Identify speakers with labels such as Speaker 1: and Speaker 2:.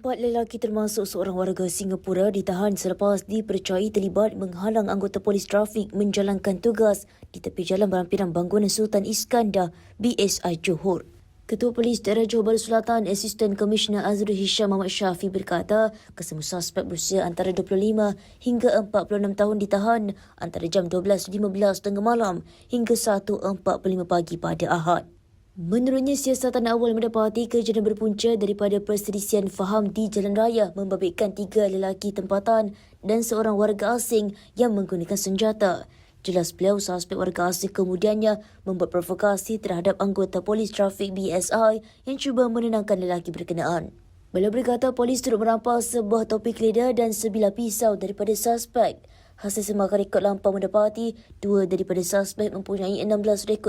Speaker 1: Empat lelaki termasuk seorang warga Singapura ditahan selepas dipercayai terlibat menghalang anggota polis trafik menjalankan tugas di tepi jalan berampiran bangunan Sultan Iskandar, BSI Johor. Ketua Polis Daerah Johor Bahru Selatan, Asisten Komisioner Azrul Hisham Muhammad Syafi berkata, kesemua suspek berusia antara 25 hingga 46 tahun ditahan antara jam 12.15 tengah malam hingga 1.45 pagi pada Ahad. Menurutnya, siasatan awal mendapati kejadian berpunca daripada perselisihan faham di jalan raya membabitkan 3 lelaki tempatan dan seorang warga asing yang menggunakan senjata. Jelas beliau, suspek warga asing kemudiannya membuat provokasi terhadap anggota polis trafik BSI yang cuba menenangkan lelaki berkenaan. Beliau berkata polis turut merampas sebuah topi keleda dan sebilah pisau daripada suspek. Hasil semakan rekod lampau mendapati 2 daripada suspek mempunyai 16 rekod